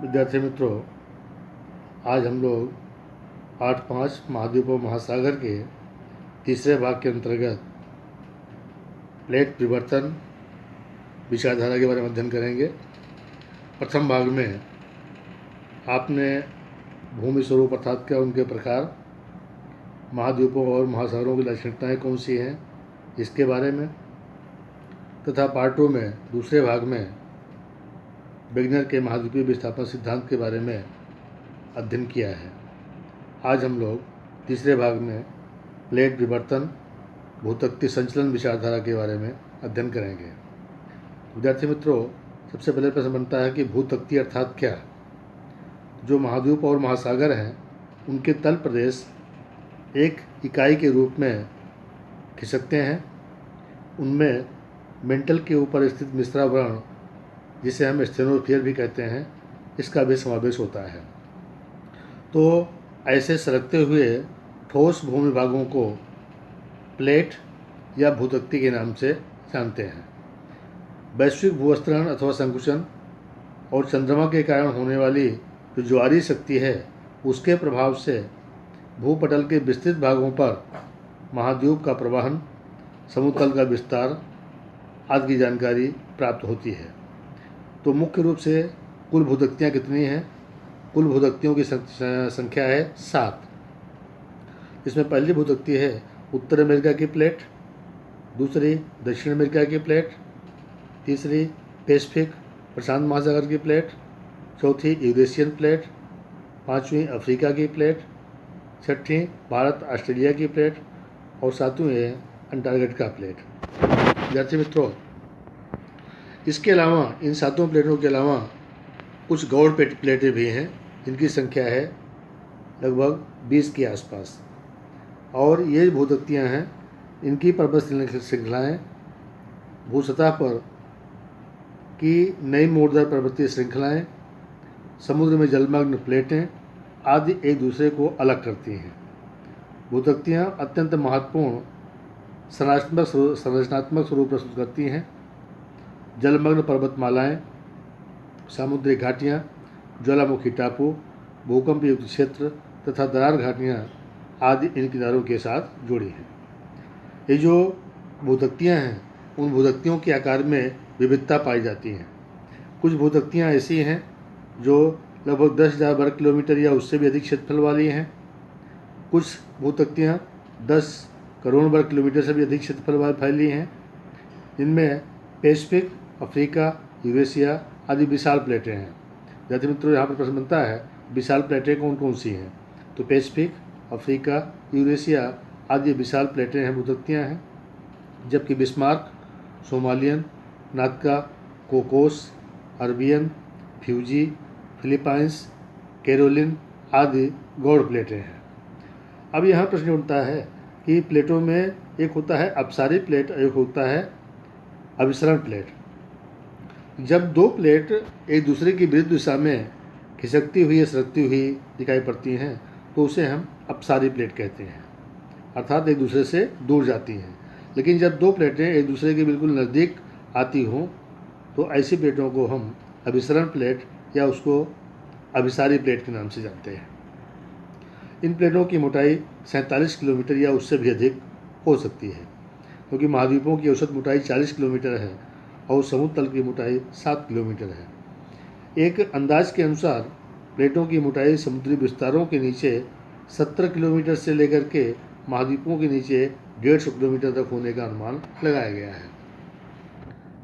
विद्यार्थी मित्रों, आज हम लोग पाठ 5 महाद्वीप और महासागर के तीसरे भाग के अंतर्गत प्लेट परिवर्तन विचारधारा के बारे में अध्ययन करेंगे। प्रथम भाग में आपने भूमि स्वरूप अर्थात क्या उनके प्रकार, महाद्वीपों और महासागरों की लाक्षणिकताएँ कौन सी हैं इसके बारे में, तथा पार्ट 2 में दूसरे भाग में वेगनर के महाद्वीपीय विस्थापन सिद्धांत के बारे में अध्ययन किया है। आज हम लोग तीसरे भाग में प्लेट विवर्तन भूतत्वीय संचलन विचारधारा के बारे में अध्ययन करेंगे। विद्यार्थी मित्रों, सबसे पहले प्रश्न बनता है कि भूतत्वीय अर्थात क्या। जो महाद्वीप और महासागर हैं उनके तल प्रदेश एक इकाई के रूप में खिसकते हैं। उनमें मेंटल के ऊपर स्थित मिश्रावरण, जिसे हम स्टेनोस्फीयर भी कहते हैं, इसका भी समावेश होता है। तो ऐसे सरकते हुए ठोस भूमि भागों को प्लेट या भूतत्वीय के नाम से जानते हैं। वैश्विक भूस्खलन अथवा संकुचन और चंद्रमा के कारण होने वाली जो ज्वारीय शक्ति है उसके प्रभाव से भूपटल के विस्तृत भागों पर महाद्वीप का प्रवहन, समुद्र का विस्तार आदि की जानकारी प्राप्त होती है। तो मुख्य रूप से कुल भूतत्वियाँ कितनी हैं? कुल भूतत्वियों की संख्या है 7। इसमें पहली भूतत्वीय है उत्तर अमेरिका की प्लेट, दूसरी दक्षिण अमेरिका की प्लेट, तीसरी पैसिफिक प्रशांत महासागर की प्लेट, चौथी यूरेशियन प्लेट, पांचवी अफ्रीका की प्लेट, छठी भारत ऑस्ट्रेलिया की प्लेट और सातवीं है अंटार्कटिका प्लेट। विद्यार्थी मित्रों, इसके अलावा इन सातों प्लेटों के अलावा कुछ गौड़ प्लेटें भी हैं जिनकी संख्या है लगभग 20 के आसपास। और ये भूतत्वियाँ हैं, इनकी पर्वत श्रृंखलाएँ भूसतह पर की नई मोड़दार पर्वतीय श्रृंखलाएँ, समुद्र में जलमग्न प्लेटें आदि एक दूसरे को अलग करती हैं। भूतत्वियाँ अत्यंत महत्वपूर्ण संरचनात्मक स्वरूप प्रस्तुत करती हैं। जलमग्न पर्वतमालाएँ, सामुद्रिक घाटियाँ, ज्वालामुखी टापू, भूकंप युक्त क्षेत्र तथा दरार घाटियाँ आदि इन किनारों के साथ जुड़ी हैं। ये जो भूतत्वियाँ हैं उन भूतत्वियों के आकार में विविधता पाई जाती है। कुछ भूतत्वियाँ ऐसी हैं जो लगभग 10,000 वर्ग किलोमीटर या उससे भी अधिक क्षेत्रफल वाली हैं। कुछ भूतत्वियाँ 10 करोड़ वर्ग किलोमीटर से भी अधिक क्षेत्रफल वाली फैली हैं। इनमें पैसिफिक, अफ्रीका, यूरेशिया आदि विशाल प्लेटें हैं। विद्यार्थी मित्रों, यहाँ पर प्रश्न बनता है विशाल प्लेटें कौन कौन सी हैं? तो पैसिफिक, अफ्रीका, यूरेशिया आदि विशाल प्लेटें हैं, भूतत्वियाँ हैं। जबकि Bismarck, Somalian, Nazca, Cocos, Arabian, Fiji, Philippines, Caroline आदि गौड़ प्लेटें हैं। अब यहाँ प्रश्न उठता है कि प्लेटों में एक होता है अपसारी प्लेट, एक होता है अभिसरण प्लेट। जब दो प्लेट एक दूसरे की विरुद्ध दिशा में खिसकती हुई या सरकती हुई दिखाई पड़ती हैं तो उसे हम अपसारी प्लेट कहते हैं, अर्थात एक दूसरे से दूर जाती हैं। लेकिन जब दो प्लेटें एक दूसरे के बिल्कुल नज़दीक आती हों तो ऐसी प्लेटों को हम अभिसरण प्लेट या उसको अभिसारी प्लेट के नाम से जानते हैं। इन प्लेटों की मोटाई 47 किलोमीटर या उससे भी अधिक हो सकती है, क्योंकि महाद्वीपों की औसत मोटाई 40 किलोमीटर है और समुद्र तल की मोटाई 7 किलोमीटर है। एक अंदाज के अनुसार प्लेटों की मोटाई समुद्री विस्तारों के नीचे 70 किलोमीटर से लेकर के महाद्वीपों के नीचे 150 किलोमीटर तक होने का अनुमान लगाया गया है।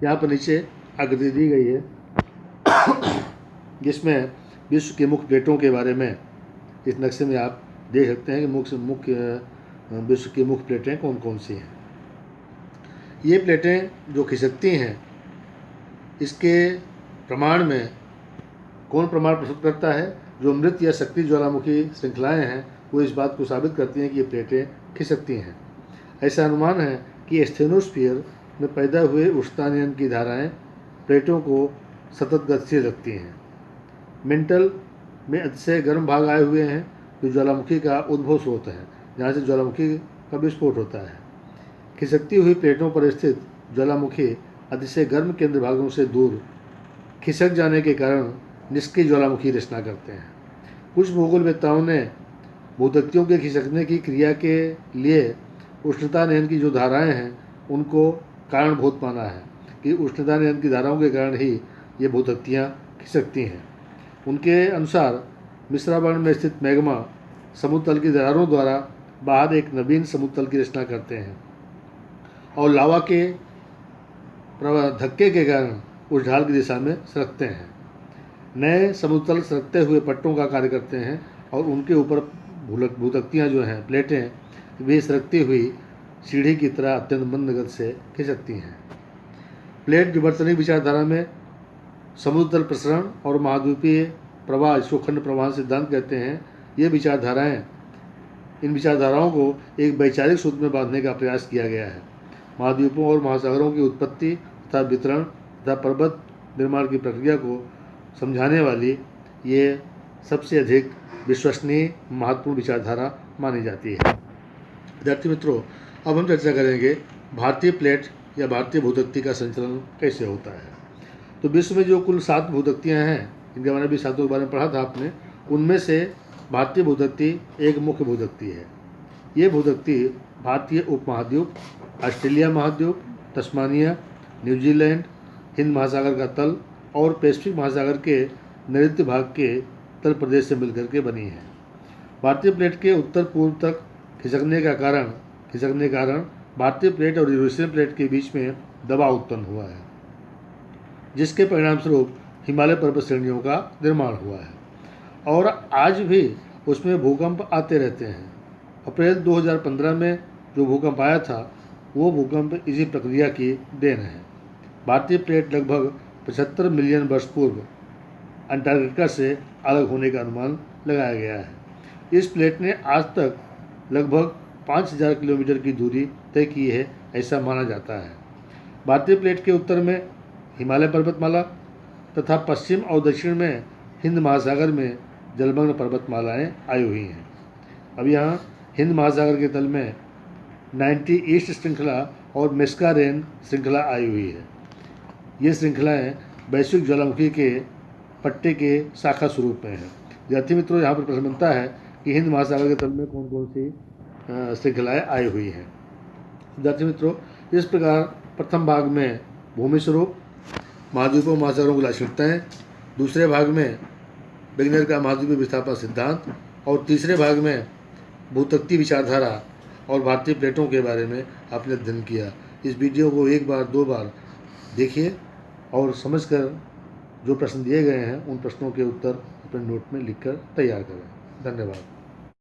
यहाँ पर नीचे आकृति दी गई है जिसमें विश्व के मुख्य प्लेटों के बारे में इस नक्शे में आप देख सकते हैं कि विश्व की मुख्य प्लेटें कौन कौन सी हैं। ये प्लेटें जो खिसकती हैं, इसके प्रमाण में कौन प्रमाण प्रस्तुत करता है? जो मृत या सक्रिय ज्वालामुखी श्रृंखलाएँ हैं वो इस बात को साबित करती हैं कि ये प्लेटें खिसकती हैं। ऐसा अनुमान है कि स्टेनोस्फीयर में पैदा हुए उष्णतायन की धाराएं प्लेटों को सतत गतिशील रखती हैं। मेंटल में अतिशय गर्म भाग आए हुए हैं जो ज्वालामुखी का उद्भव स्रोत है, जहाँ से ज्वालामुखी का विस्फोट होता है। खिसकती हुई प्लेटों पर स्थित ज्वालामुखी अतिशय गर्म केंद्र भागों से दूर खिसक जाने के कारण निष्क्रिय ज्वालामुखी रचना करते हैं। कुछ भूगोलवेत्ताओं ने भूतत्तियों के खिसकने की क्रिया के लिए उष्णता नयन की जो धाराएं हैं उनको कारणभूत माना है कि उष्णता नयन की धाराओं के कारण ही ये भूतत्तियाँ खिसकती हैं। उनके अनुसार मिश्रावर्ण में स्थित मैग्मा समुद्र तल की दरारों द्वारा बाहर एक नवीन समुद्र तल की रचना करते हैं और लावा के धक्के के कारण उस ढाल की दिशा में सरकते हैं। नए समुद्र तल सरकते हुए पट्टों का कार्य करते हैं और उनके ऊपर भूतत्तियाँ जो हैं प्लेटें वे सरकती हुई सीढ़ी की तरह अत्यंत मंद गति से खिसकती हैं। प्लेट विवर्तनिक विचारधारा में समुद्र तल प्रसरण और महाद्वीपीय प्रवाह इसको खंड प्रवाह सिद्धांत कहते हैं। ये विचारधाराएं इन विचारधाराओं को एक वैचारिक सूत्र में बांधने का प्रयास किया गया है। महाद्वीपों और महासागरों की उत्पत्ति तथा वितरण तथा पर्वत निर्माण की प्रक्रिया को समझाने वाली ये सबसे अधिक विश्वसनीय महत्वपूर्ण विचारधारा मानी जाती है। विद्यार्थी मित्रों, अब हम चर्चा करेंगे भारतीय प्लेट या भारतीय भूतत्ति का संचलन कैसे होता है। तो विश्व में जो कुल 7 भूतत्तियाँ हैं, इनके बारे में भी 7 के बारे में पढ़ा था आपने, उनमें से भारतीय भूतत्ति एक मुख्य भूतत्ति है। ये भूतत्ति भारतीय उपमहाद्वीप, ऑस्ट्रेलिया महाद्वीप, तस्मानिया, न्यूजीलैंड, हिंद महासागर का तल और पैसिफिक महासागर के नैऋत्य भाग के तल प्रदेश से मिलकर के बनी है। भारतीय प्लेट के उत्तर पूर्व तक खिसकने के कारण भारतीय प्लेट और यूरेशियन प्लेट के बीच में दबाव उत्पन्न हुआ है, जिसके परिणामस्वरूप हिमालय पर्वत श्रेणियों का निर्माण हुआ है और आज भी उसमें भूकंप आते रहते हैं। अप्रैल 2015 में जो भूकंप आया था वो भूकंप इसी प्रक्रिया की देन है। भारतीय प्लेट लगभग 75 मिलियन वर्ष पूर्व अंटार्कटिका से अलग होने का अनुमान लगाया गया है। इस प्लेट ने आज तक लगभग 5000 किलोमीटर की दूरी तय की है, ऐसा माना जाता है। भारतीय प्लेट के उत्तर में हिमालय पर्वतमाला तथा पश्चिम और दक्षिण में हिंद महासागर में जलमग्न पर्वतमालाएं आई हुई हैं। अब यहाँ हिंद महासागर के तल में 90 ईस्ट श्रृंखला और मेस्कारेन श्रृंखला आई हुई है। ये श्रृंखलाएं वैश्विक ज्वालामुखी के पट्टे के शाखा स्वरूप में है। विद्यार्थी मित्रों, यहाँ पर प्रश्न बनता है कि हिंद महासागर के तल में कौन कौन सी श्रृंखलाएँ आई हुई हैं। विद्यार्थी मित्रों, इस प्रकार प्रथम भाग में भूमि स्वरूप, महाद्वीपों महासागरों की लाक्षणिकताएँ, दूसरे भाग में वेगनर का महाद्वीपीय विस्थापन सिद्धांत और तीसरे भाग में भूतत्ति विचारधारा और भारतीय प्लेटों के बारे में आपने अध्ययन किया। इस वीडियो को 1 बार 2 बार देखिए और समझकर जो प्रश्न दिए गए हैं उन प्रश्नों के उत्तर अपने नोट में लिखकर तैयार करें। धन्यवाद।